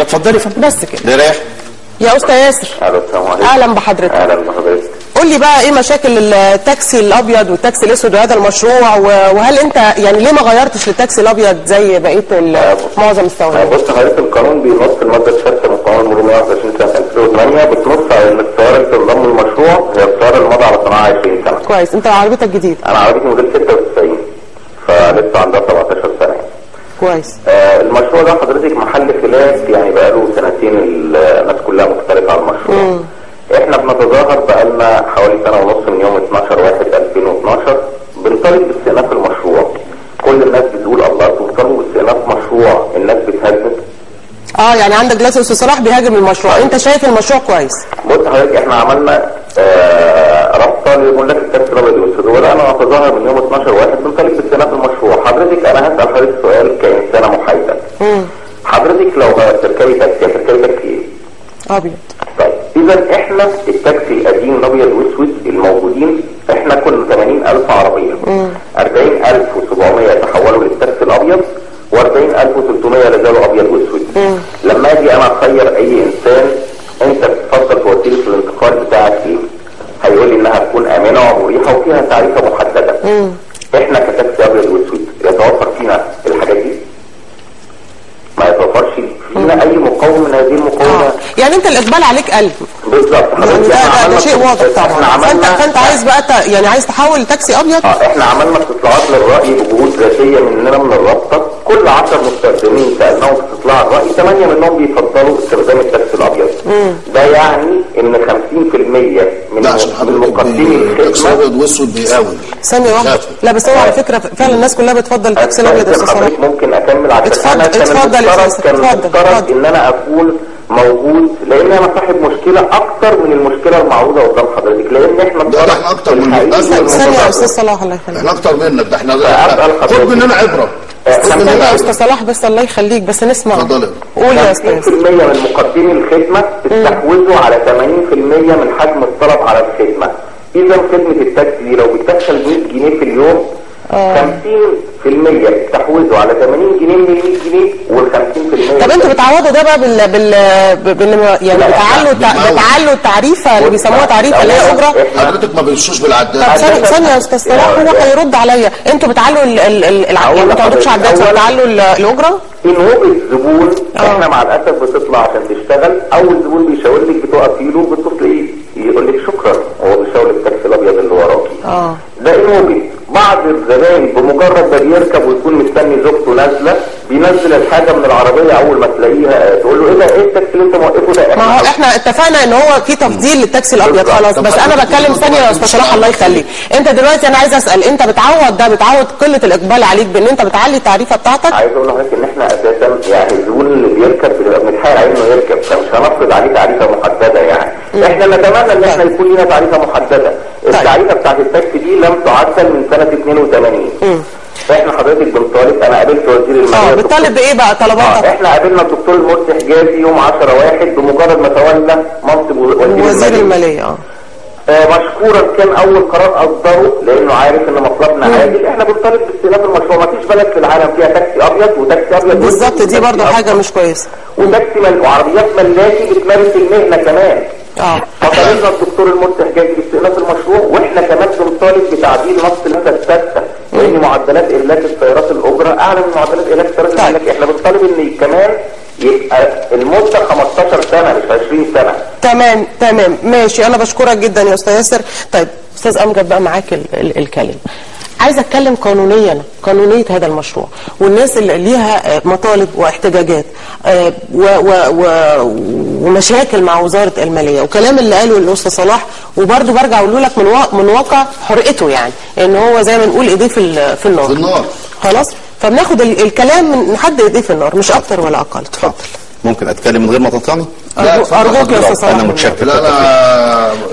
اتفضلي يا فندم. بس كده. ده رايح يا استاذ ياسر. السلام عليكم. اهلا بحضرتك. اهلا بحضرتك. قول لي بقى ايه مشاكل التاكسي الابيض والتاكسي الاسود وهذا المشروع، وهل انت يعني ليه ما غيرتش للتاكسي الابيض زي بقيه معظم السواقين؟ بص حضرتك، القانون بينص الماده السادسه من قانون المرور 121 سنه 2008 بتنص على ان السياره اللي تنضم للمشروع هي السياره اللي مضى على صناعه 20 سنه. كويس. انت عربيتك جديد؟ انا عربيتي موديل 96 فلسه عندها 17 سنه. كويس. المشروع ده حضرتك محل خلاف، يعني بقاله سنتين الناس كلها مختلفه على المشروع. احنا بنتظاهر بقالنا حوالي سنه ونص من يوم 12/1/2012 بنطالب باستئناف المشروع. كل الناس بتقول الله بتطالبوا باستئناف مشروع، الناس بتهاجم. يعني عندك دلوقتي استاذ صلاح بيهاجم المشروع، انت شايف المشروع كويس؟ بص حضرتك، احنا عملنا رابطه لملاك التاكسي الابيض والاسود، وبدانا نتظاهر من يوم 12/1 بنطالب باستئناف المشروع. حضرتك انا هسال حضرتك سؤال كانسانه محايده. حضرتك لو تركبي تاكسي هتركبي تاكسي ايه؟ ابيض. طيب اذا احنا التاكسي القديم الابيض والاسود الموجودين احنا كنا 80,000 عربيه. 40,700 تحولوا للتاكسي الابيض و40,300 لازالوا ابيض واسود. لما اجي انا اخير اي انسان انت بتفضل في وسيله الانتقال بتاعك ايه؟ هيقول لي انها تكون امنه ومريحه وفيها تعريفه محدده. احنا كتاكسي ابيض واسود يتوفر فينا الحاجات دي؟ ما يتوفرش فينا اي مقاومه من هذه المقاومات. يعني انت الاقبال عليك قل. بالظبط. يعني ده شيء واضح طبعا. فانت عايز بقى يعني عايز تحول لتاكسي ابيض؟ احنا عملنا استطلاعات للراي بجهود ذاتيه مننا من الرابطه. كل 10 مستخدمين سالناهم في استطلاع الراي 8 منهم بيفضلوا استخدام التاكسي الابيض. ده يعني ان 50% من مقدمي التاكسي الابيض والاسود بيقاوم. ثانيه واحده. لا بس هو على فكره فعلا الناس كلها بتفضل التاكسي الابيض يا استاذ صلاح. ممكن اكمل عشان اتفضل كان مفترض ان انا اكون موجود، لان انا صاحب مشكله اكتر من المشكله المعروضه قدام حضرتك، لان احنا اكتر من ثانيه يا استاذ صلاح الله يخليك. احنا اكتر منك، ده احنا خد مننا عبره. استنى يا استاذ صلاح بس الله يخليك بس نسمع. اتفضل. قول يا استاذ. 50% من مقدمي الخدمه استحوذوا على 80% من حجم الطلب على الخدمه. اذا خدمه التاكسي دي لو بتدخل 100 جنيه في اليوم 50% استحوذوا على 80 جنيه من 100 جنيه وال50%. طب انتوا بتعوضوا ده بقى يعني بتعلوا التعريفه اللي بيسموها تعريفه اللي هي اجره؟ حضرتك ما بيمشوش بالعداد. طب ثانيه يا استاذ صلاح هو هيرد عليا. انتوا بتعلوا يعني ما تعرضوش عداد وتعلوا الاجره؟ ان هو الزبون احنا مع الاسف بتطلع عشان تشتغل، اول زبون بيشاور لك بتقف له بتصل ايه؟ يقول لك شكرا، هو بيشاور التاكسي الابيض اللي وراكي. ده ان وجد بعض الزباين بمجرد ما بيركب ويكون مستني زوجته نازله بينزل الحاجه من العربيه، اول ما تلاقيها تقول له ايه ده؟ ايه التاكسي اللي انت موقفه ده؟ ما هو احنا اتفقنا ان هو في تفضيل للتاكسي الابيض خلاص، بس انا بتكلم ثانيه يا استاذ صلاح الله يخليك. انت دلوقتي انا عايز اسال، انت بتعوض قله الاقبال عليك بان انت بتعلي التعريفه بتاعتك؟ عايز اقول لحضرتك ان احنا اساسا يعني الزبون اللي بيركب بنبقى بنتحايل عليه انه يركب، فمش هنفرض عليه تعريفه محدده يعني. احنا نتمنى ان احنا يكون لنا تعريفه محدده. التعريفه بتاعت التاكسي دي لم تعدل من سنه 82. احنا حضرتك بنطالب، انا قابلت وزير الماليه. بتطالب بايه بقى طلباتك؟ احنا قابلنا الدكتور المرسي حجازي يوم 10/1 بمجرد ما تولى منصب وزير الماليه. مشكورا كان اول قرار اصدره لانه عارف ان مطلبنا عاجل. احنا بنطالب باستئناف المشروع. ما فيش بلد في العالم فيها تاكسي ابيض وتاكسي ابيض بالظبط، دي برضه حاجه مش كويسه. وتاكسي وعربيات ملاكي بتمارس المهنه كمان. فطالبنا الدكتور المرسي حجازي باستئناف المشروع، واحنا كمان بنطالب بتعديل نص الماده السادسه لان معدلات اهلاك السيارات الاجره اعلى من معدلات اهلاك السيارات الملاكي. احنا بنطالب ان كمان يبقى المده 15 سنه مش 20 سنه. تمام ماشي. انا بشكرك جدا يا استاذ ياسر. طيب استاذ امجد بقى معاك الكلمه. عايز اتكلم قانونيه هذا المشروع والناس اللي ليها مطالب واحتجاجات ومشاكل مع وزاره الماليه، وكلام اللي قاله الاستاذ صلاح، وبرده برجع اقول لك من واقع حرقته، يعني ان هو زي ما نقول ايديه في النار. خلاص، فبناخد الكلام من حد ايديه في النار مش اكتر ولا اقل. اتفضل. ممكن اتكلم من غير ما تقطعني؟ ارجوك يا استاذ صلاح. انا متشكر.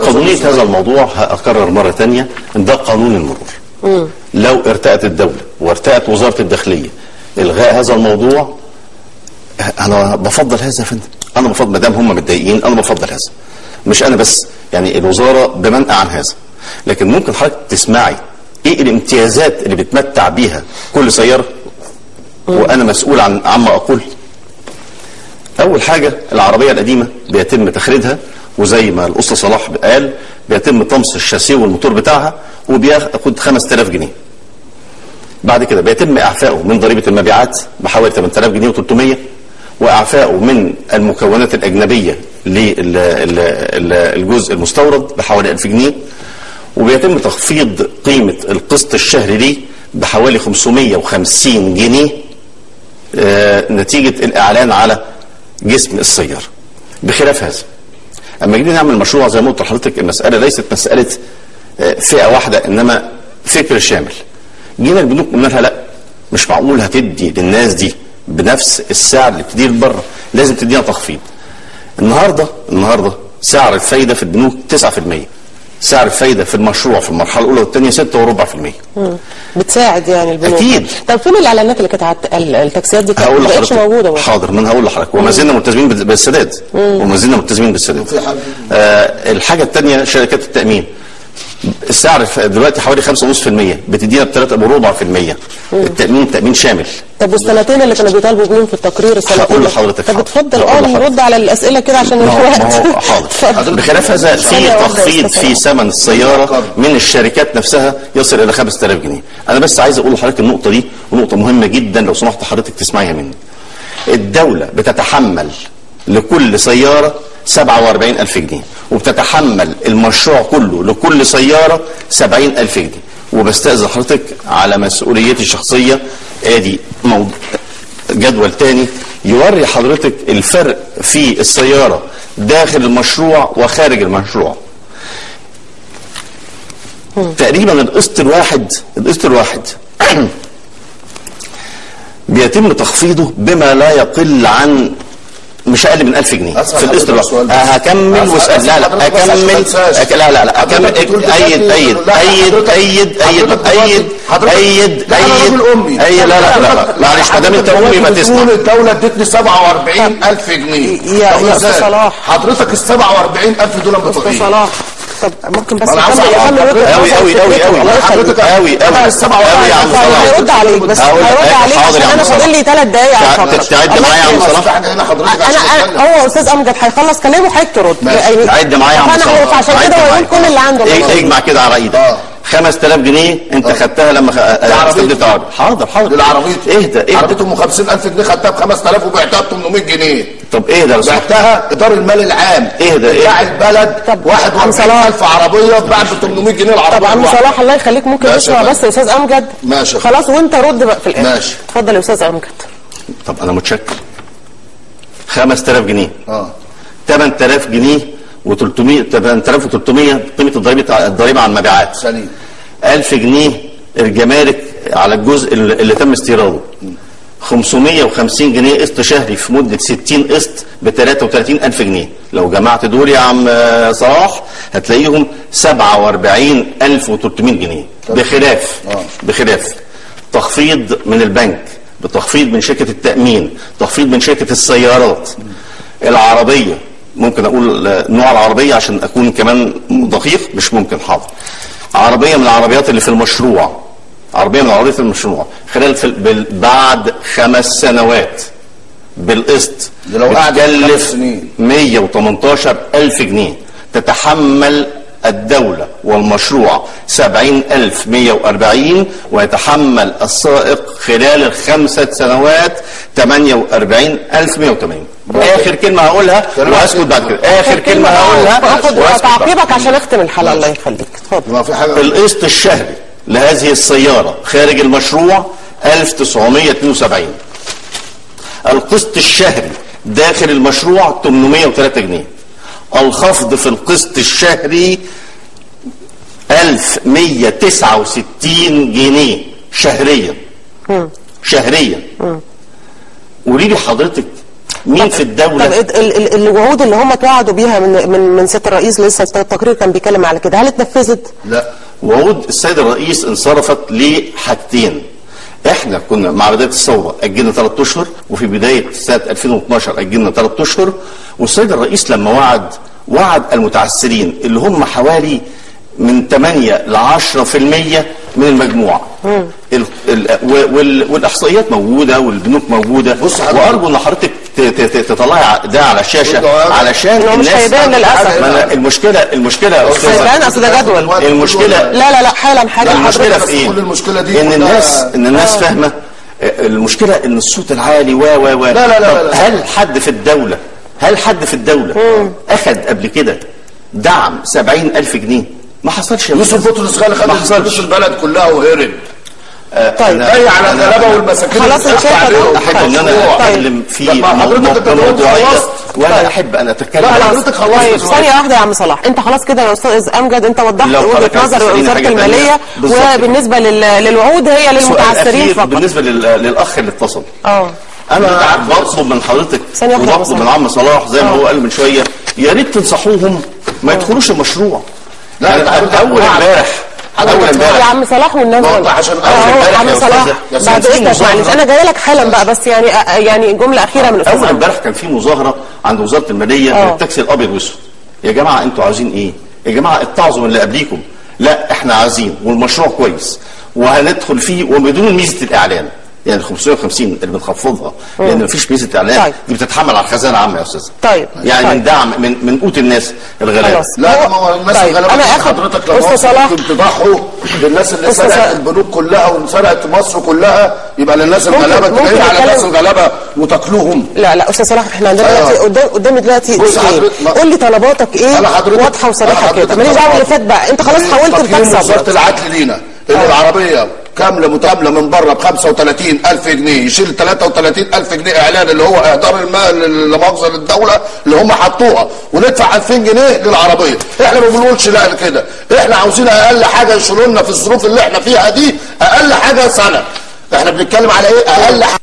قانونيه هذا الموضوع هاكرر مره ثانيه ان ده قانون المرور. لو ارتأت الدوله وارتأت وزاره الداخليه الغاء هذا الموضوع، انا بفضل هذا يا فندم. انا بفضل، ما دام هم متضايقين انا بفضل هذا. مش انا بس، يعني الوزاره بمنأى عن هذا. لكن ممكن حضرتك تسمعي ايه الامتيازات اللي بتمتع بيها كل سياره وانا مسؤول عما اقول. اول حاجه العربيه القديمه بيتم تخريدها، وزي ما الاسطى صلاح قال بيتم طمس الشاسيه والموتور بتاعها وبياخد 5000 جنيه. بعد كده بيتم اعفائه من ضريبه المبيعات بحوالي 8000 جنيه و300، واعفائه من المكونات الاجنبيه للجزء المستورد بحوالي 1000 جنيه، وبيتم تخفيض قيمه القسط الشهري ليه بحوالي 550 جنيه نتيجه الاعلان على جسم السياره. بخلاف هذا اما جينا نعمل مشروع زي ما قلت لحضرتك، المساله ليست مساله فئه واحده انما فكر شامل. جينا البنوك قلنا لها لا، مش معقول هتدي للناس دي بنفس السعر اللي بتديه بره، لازم تدينا تخفيض. النهارده سعر الفايده في البنوك 9%، سعر الفايده في المشروع في المرحله الاولى والثانيه 6.4%. بتساعد يعني البنوك. اكيد. طب فين الاعلانات اللي كانت على التاكسيات دي؟ هقول ما بقتش موجوده. حاضر، ما انا هقول لحضرتك. وما زلنا ملتزمين بالسداد، الحاجه الثانيه شركات التامين، السعر دلوقتي حوالي 5.5%، بتدينا ب3.4%. التامين تامين شامل. طب والسنتين اللي كانوا بيطالبوا بيهم في التقرير السنتين؟ هقول لحضرتك. طب اتفضل نرد على الاسئله كده عشان الوقت. ما هو حاضر. بخلاف هذا في تخفيض في ثمن السياره من الشركات نفسها يصل الى 5000 جنيه. انا بس عايز اقول لحضرتك النقطه دي، ونقطه مهمه جدا لو سمحت حضرتك تسمعيها مني. الدوله بتتحمل لكل سياره 47,000 جنيه، وبتتحمل المشروع كله لكل سياره 70,000 جنيه. وبستأذن حضرتك على مسؤوليتي الشخصيه، ادي جدول تاني يوري حضرتك الفرق في السياره داخل المشروع وخارج المشروع. تقريبا القسط الواحد بيتم تخفيضه بما لا يقل عن مش اقل من 1000 جنيه في القسط الواحد. هكمل واسال. لا اكمل. لا معلش، ما دام انت امي ما تسمع. الدوله ادتني 47,000 جنيه يا استاذ صلاح. حضرتك ال 47,000 دول بتغير. صلاح طب ممكن بس قوي ال 47,000 يا عم صلاح. هيرد عليك بس عشان انا فاضل لي 3 دقايق على الفقره. تعد معايا يا عم صلاح. هو استاذ امجد هيخلص كلامه وحضرتك ترد. تعد معايا يا عم صلاح. عشان كده هو يقول كل اللي عنده. اجمع كده على ايدك. 5000 جنيه انت خدتها لما استخدمت عربي. حاضر العربيه اهدى. عربيته ام 50,000 جنيه، خدتها ب 5000 وبعتها ب 800 جنيه. طب اهدى لو سمحت. بعتها اداره المال العام. اهدى بتاع البلد 41,000 عربيه اتباعت ب 800 جنيه العربيه. طب عم صلاح الله يخليك ممكن نسمع بس يا استاذ امجد؟ ماشي خلاص وانت رد بقى في الاخر. ماشي اتفضل يا استاذ امجد. طب انا متشكر. 5000 جنيه 8000 جنيه و300 8300 قيمه الضريبه على المبيعات. سليم. 1000 جنيه الجمارك على الجزء اللي تم استيراده. 550 جنيه قسط شهري في مده 60 قسط ب 33,000 جنيه. لو جمعت دول يا عم صلاح هتلاقيهم 47,300 جنيه. بخلاف تخفيض من البنك، بتخفيض من شركه التامين، تخفيض من شركه السيارات. العربيه ممكن اقول نوع العربيه عشان اكون كمان دقيق، مش ممكن. حاضر. عربيه من العربيات اللي في المشروع، خلال بعد 5 سنوات بالقسط بتكلف 118,000 جنيه. تتحمل الدولة والمشروع 70,140، ويتحمل السائق خلال ال5 سنوات 48,180. اخر كلمه هقولها واسكت بعد كده. اخر كلمه هقولها تعقيبك عشان اختم الحلقه. الله يخليك اتفضل. القسط الشهري لهذه السياره خارج المشروع 1972. القسط الشهري داخل المشروع 803 جنيه. الخفض في القسط الشهري 1169 جنيه شهريا. قولي لي حضرتك مين في الدولة؟ طب الوعود اللي هم توعدوا بيها من سيادة الرئيس، لسه التقرير كان بيتكلم على كده، هل اتنفذت؟ لا، وعود السيد الرئيس انصرفت لحاجتين. احنا كنا مع بداية الثورة اجلنا 3 اشهر، وفي بداية سنة 2012 اجلنا 3 اشهر، والسيد الرئيس لما وعد المتعثرين اللي هم حوالي من 8 ل 10% من المجموع. والاحصائيات موجوده والبنوك موجوده، وارجو ان حضرتك تطلعي ده على الشاشه علشان الناس مش هيبان للاسف. المشكله يا استاذ هيبان، اصل ده جدول. المشكله لا حالا حاجه. المشكله في ايه؟ المشكله دي ان الناس فاهمه. المشكله ان الصوت العالي لا. هل حد في الدوله اخذ قبل كده دعم 70,000 جنيه؟ ما حصلش. يوسف بطرس خد فلوس البلد كلها وهرب. طيب جاي على الغلابه والمساكين. خلاص انا شايفه احب ان انا اتكلم في موضوعيه ولا احب ان اتكلم. لا حضرتك خلصت. ثانيه واحده يا عم صلاح، انت خلاص كده يا استاذ امجد، انت وضحت وجهه نظر وزاره الماليه، وبالنسبه للوعود هي للمتعثرين فقط. بالنسبه للاخ اللي اتصل، انا بطلب من حضرتك وبطلب من عم صلاح زي ما هو قال من شويه، يا ريت تنصحوهم ما يدخلوش المشروع. لا اول امبارح يا عم صلاح والناس عشان عم صلاح بعد اذنك معلش انا جاي لك حالا بقى، بس يعني جمله اخيره من الاستاذ. اول امبارح كان في مظاهره عند وزاره الماليه للتاكسي الابيض والاسود. يا جماعه انتوا عايزين ايه؟ يا جماعه اتعظوا من اللي قبليكم. لا احنا عايزين، والمشروع كويس وهندخل فيه وبدون ميزه الاعلان. يعني 550 اللي بنخفضها لان مفيش ميزه اعلان. دي بتتحمل على الخزانه العامه يا استاذ. يعني من دعم من قوت الناس الغلابه. لا ما هو الناس الغلابه انا حضرتك لما تضحوا بالناس اللي سرقت البنوك كلها وسرقت مصر كلها، يبقى للناس الغلابه تدعي على الناس الغلابه وتاكلوهم. لا استاذ صلاح، احنا عندنا دلوقتي قدامي دلوقتي قول لي طلباتك ايه واضحه وصريحه كده، ماليش دعوه اللي فات بقى. انت خلاص حاولت تكسب. وزاره العدل لينا اللي العربيه كامله متامله من بره ب 35,000 جنيه يشيل 33,000 جنيه اعلان اللي هو اهدار المال لا مؤاخذه للدوله اللي هم حطوها، وندفع 2000 جنيه للعربيه. احنا ما بنقولش لا كده، احنا عاوزين اقل حاجه يشيلوا لنا في الظروف اللي احنا فيها دي، اقل حاجه سنه. احنا بنتكلم على ايه؟ اقل حاجه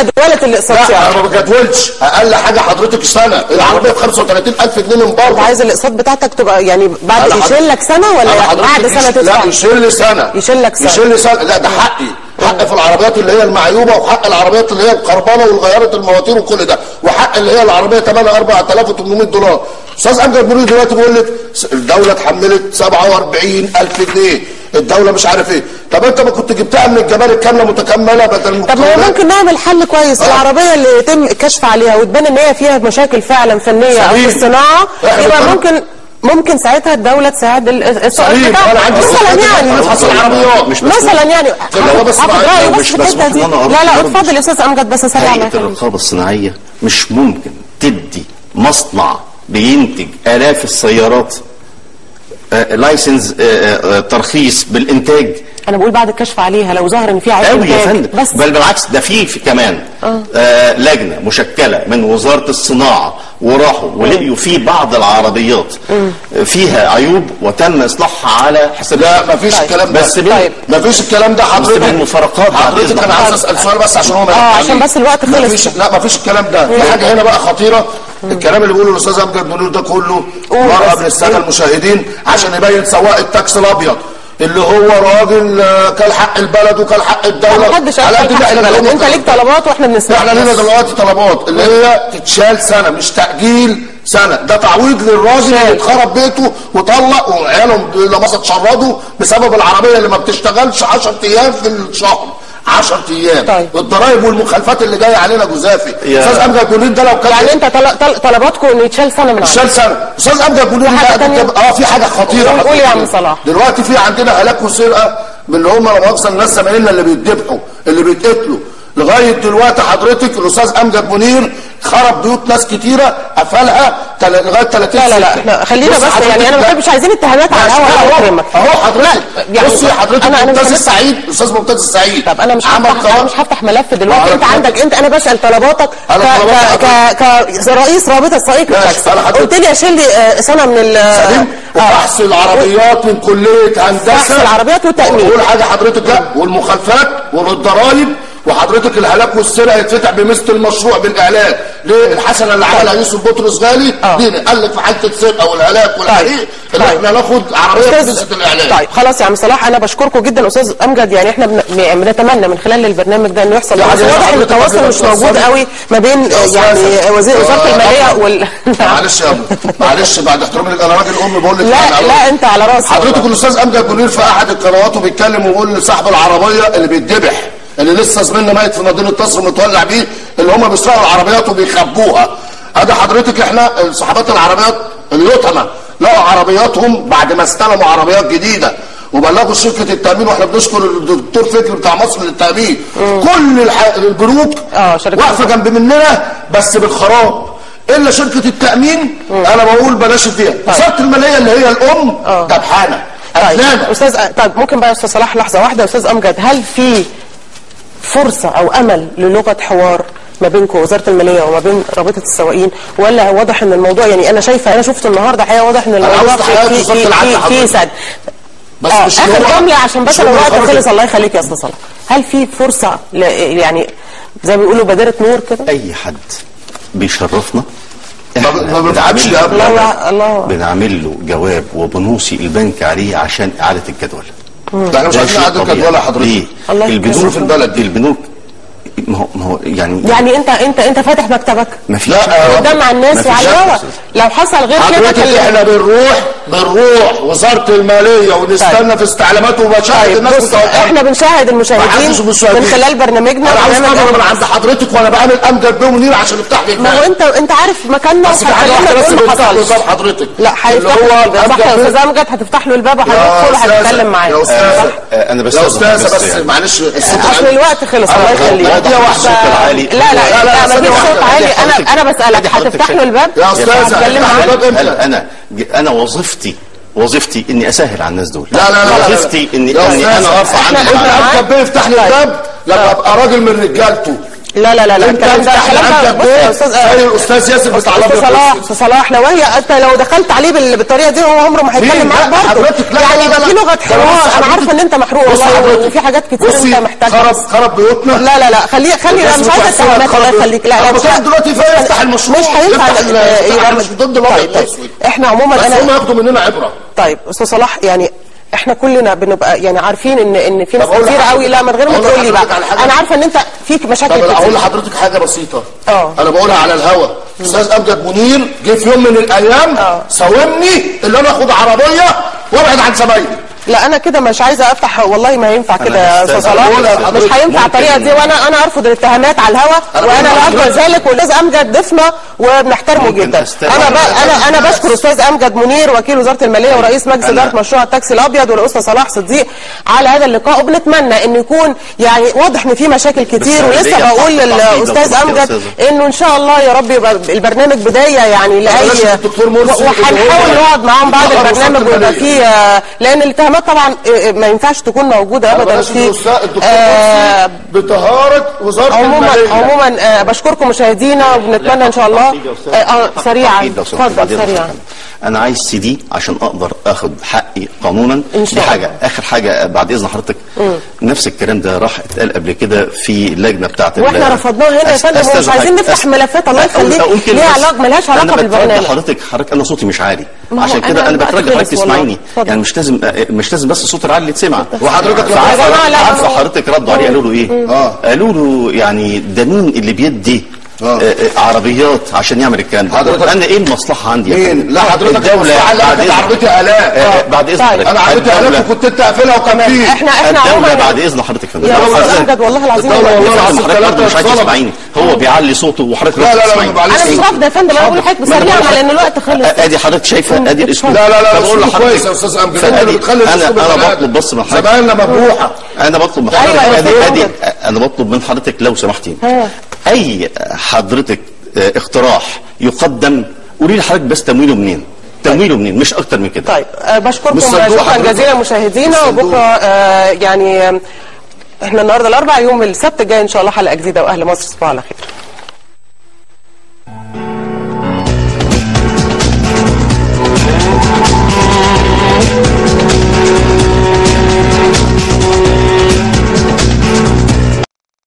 جدولة الاقساط. لا انا ما بجدولش، اقل حاجه حضرتك سنه العربيه ب 35,000 جنيه من بره. عايز الاقساط بتاعتك تبقى يعني بعد يشيل لك سنه ولا بعد سنه تدفع؟ لا يشيل لي سنه. يشيل لك سنه. لا ده حقي. حق في العربيات اللي هي المعيوبه، وحق العربيات اللي هي الخربانه والغيرت المواتير وكل ده، وحق اللي هي العربيه ثمنها 4,800 دولار. استاذ امجد منير دلوقتي بيقول لك الدوله اتحملت 47,000 جنيه، الدوله مش عارف ايه. طب انت ما كنت جبتها من الجمارك كامله متكمله بدل طب ما ممكن نعمل حل كويس. العربيه اللي يتم الكشف عليها وتبان ان هي فيها مشاكل فعلا فنيه او في الصناعه، يبقى ممكن ساعتها الدوله تساعد السائق بتاعها مثلا يعني لا اتفضل يا استاذ امجد بس سريع. هيئه الرقابه الصناعيه مش ممكن تدي مصنع بينتج آلاف السيارات لايسنس ترخيص بالانتاج. انا بقول بعد الكشف عليها لو ظهر ان في عيب قوي يا فندم، بل بالعكس ده في كمان لجنه مشكله من وزاره الصناعه وراحوا ولقيوا في بعض العربيات فيها عيوب وتم اصلاحها على حساب. لا ما فيش الكلام ده. بس ما فيش الكلام ده حضرتك. المفارقات حضرتك انا عايز اسال سؤال بس عشان هو عشان بس الوقت خلص. لا ما فيش الكلام ده. في حاجه هنا بقى خطيره. الكلام اللي بيقوله الاستاذ امجد منير ده كله مره من الساده المشاهدين عشان يبين سواق التاكسي الابيض اللي هو راجل كل حق البلد وكل حق الدوله. محدش على قد احنا انت ليك طلبات واحنا بنسمع. احنا لينا دلوقتي طلبات اللي هي تتشال سنه، مش تاجيل سنه. ده تعويض للراجل اللي اتخرب بيته وطلق وعيالهم لمصر اتشردوا بسبب العربيه اللي ما بتشتغلش 10 ايام في الشهر. 10 ايام. طيب. الضرايب والمخالفات اللي جايه علينا جزافي. استاذ امجد منير ده لو كان يعني انت طلباتكم انه يتشال سنه من يتشال سنه. استاذ امجد منير في حاجه خطيره. قول يا عم صلاح. دلوقتي في عندنا هلاك وسرقه من اللي هم لا مؤاخذه الناس زمايلنا اللي بيتذبحوا اللي بيتقتلوا لغايه دلوقتي. حضرتك الاستاذ امجد منير خرب بيوت ناس كتيره قفلها لغايه 30 سنه. لا احنا خلينا بس يعني انا مش عايزين اتهامات على الهواء. الله يكرمك اهو حضرتك. بصي حضرتك ممتاز السعيد الاستاذ ممتاز السعيد. طب انا مش هفتح ملف دلوقتي. انت عندك انا بسال طلباتك كرئيس رابطه سائق التاكسي. قلت لي اشيل لي سنه من وبحث العربيات من كليه هندسه. بحث العربيات والتامين. وكل حاجه حضرتك. لا والمخالفات والضرايب وحضرتك الهلاك والسرقه يتفتح بمثل المشروع بالاعلان. ليه؟ الحسنه اللي عملها يوسف بطرس غالي دي قال لك في حاله السرقه والهلاك والحريق ان احنا ناخد عربيه بمثل الاعلان. طيب خلاص يا عم صلاح، انا بشكركم جدا استاذ امجد. يعني احنا بنتمنى من خلال البرنامج ده انه يحصل، واضح ان التواصل مش موجود قوي ما بين يعني وزاره الماليه معلش يا ابو، معلش بعد احترامي لك انا راجل بقول لك لا انت على راسي. حضرتك الاستاذ امجد منير في احد القنوات وبيتكلم وبيقول لصاحب العربيه اللي بيتذبح اللي لسه زميلنا ميت في مدينه نصر متولع بيه، اللي هم بيسرقوا العربيات وبيخبوها. ادي حضرتك احنا صاحبات العربيات اليتامى لقوا عربياتهم بعد ما استلموا عربيات جديده وبلغوا شركه التامين، واحنا بنشكر الدكتور فكري بتاع مصر للتامين. كل البنوك واقفه جنب مننا بس بالخراب الا شركه التامين. انا بقول بلاش فيها. وزاره الماليه اللي هي الام دبحانه. طيب استاذ، طيب ممكن بقى يا استاذ صلاح لحظه واحده يا استاذ امجد، هل في فرصه او امل للغه حوار ما بينكم وزاره الماليه وما بين رابطه السواقين، ولا واضح ان الموضوع يعني انا شايفه، انا شفت النهارده حقيقه واضح ان الموضوع في سد. بس مش اخر جمله عشان بس الوقت خلص. الله يخليك يا استاذ صلاح، هل في فرصه يعني زي ما بيقولوا بادره نور كده؟ اي حد بيشرفنا ما بنتعبش يا الله بنعمل له جواب وبنوصي البنك عليه عشان اعاده الجدول. ده احنا مش عايزين اعاده الجدول يا حضرتك. البنوك في البلد، البنوك ما هو يعني انت فاتح مكتبك قدام على الناس وعلى الهوا، لو حصل غير كده حضرتك احنا بنروح وزاره الماليه ونستنى في استعلامات ومشاهد الناس. احنا بنشاهد المشاهدين من خلال برنامجنا. انا من عند حضرتك وانا بعمل امجد بيه منير عشان نفتح لي. ما هو انت عارف مكاننا وهتكلمنا حضرتك. لا هيفتح له الباب صح يا استاذ امجد، هتفتح له الباب وهيدخل وهيتكلم معاه. انا بس يا استاذ بس معلش اصل الوقت خلص. الله يخليك. لا ما فيش صوت عالي. انا بسالك هتفتح له الباب يا استاذ؟ انا وظيفتي اني اسهل على الناس دول. لا وظيفتي اني انا ارفع عنهم. انت بيفتح لي الباب لما ابقى راجل من رجالته. لا الكلام ده يا استاذ ياسر بتاع استاذ صلاح انت لو دخلت عليه بالطريقه دي هو عمره ما هيتكلم معاك برضه. يعني يبقى في لغه حوار. انا عارفه ان انت محروق والله وفي حاجات كتير انت محتاجها. خرب بيوتنا. لا خلي انا مش عايزه اتهامات. الله يخليك. لا مش دلوقتي يفتح المشروع مش هينفع يبقى مش ضد الابيض والاسود. احنا عموما بس هم ياخدوا مننا عبره. طيب استاذ صلاح، يعني احنا كلنا بنبقى يعني عارفين ان في ناس كتير قوي. لا من غير ما تقول لي بقى، انا عارفه ان انت فيك مشاكل كتير. اقول لحضرتك حاجه بسيطه. انا بقولها على الهوا. استاذ امجد منير جه في يوم من الايام ساومني اللي انا اخد عربيه وابعد عن زمايلي. لا انا كده مش عايزه افتح، والله ما ينفع كده يا استاذ صلاح. مش هينفع الطريقه دي، وانا ارفض الاتهامات على الهوا، وانا لا اقبل ذلك. والاستاذ امجد ضيفنا وبنحترمه جدا. انا بشكر استاذ امجد منير وكيل وزاره الماليه ورئيس مجلس اداره مشروع التاكسي الابيض، والاستاذ صلاح صديق على هذا اللقاء. وبنتمنى ان يكون يعني واضح ان في مشاكل كتير. ولسه بقول للاستاذ امجد انه ان شاء الله يا رب يبقى البرنامج بدايه يعني لاي، وهنحاول نقعد معاهم بعد البرنامج ويبقى فيه، لان الاتهامات طبعا ما ينفعش تكون موجوده ابدا في بطهاره وزاره الماليه. عموما بشكركم مشاهدينا وبنتمنى ان شاء الله سريعا. اتفضل سريعا. انا عايز CD عشان اقدر اخد حقي قانونا. دي حاجه. اخر حاجه بعد اذن حضرتك، نفس الكلام ده راح اتقال قبل كده في اللجنه بتاعت واحنا رفضناه هنا يا فندم، ومش عايزين نفتح ملفات. الله يخليك. ليها علاقه ملهاش علاقه بالبرنامج. حضرتك انا صوتي مش عالي، عشان كده انا بترجى حضرتك تسمعيني. يعني مش لازم بس الصوت العالي اللي يتسمع. وحضرتك عارفه حضرتك ردوا عليه قالوا له ايه؟ قالوا له يعني ده مين اللي بيدي عربيات عشان يعمل الكلام ده؟ انا ايه المصلحه عندي؟ مين؟ لا حضرتك الدوله عربيتي الاف. بعد اذن حضرتك انا عربيتي الاف وكنت انت قافلها وكمان احنا الدوله بعد اذن حضرتك يا استاذ امجد والله العظيم حضرتك مش عايز تسمعيني. هو بيعلي صوته وحضرتك لا انا مش رافضه يا فندم. انا بقول لحضرتك بسريع لان الوقت خلص. ادي حضرتك شايفه ادي الاسلوب. لا بقول لحضرتك يا استاذ امجد انت اللي بتخلي الاسلوب. انا بطلب بس من حضرتك زمايلنا مبروحه. انا بطلب من حضرتك انا بطلب من حضرتك لو سمحتي اي حضرتك اقتراح يقدم قولي لي حضرتك بس تمويله منين مش اكتر من كده. طيب بشكركم شكرا جزيلا مشاهدينا. وبكره يعني احنا النهارده الاربعاء، يوم السبت الجاي ان شاء الله حلقه جديده. واهل مصر تصبحوا على خير.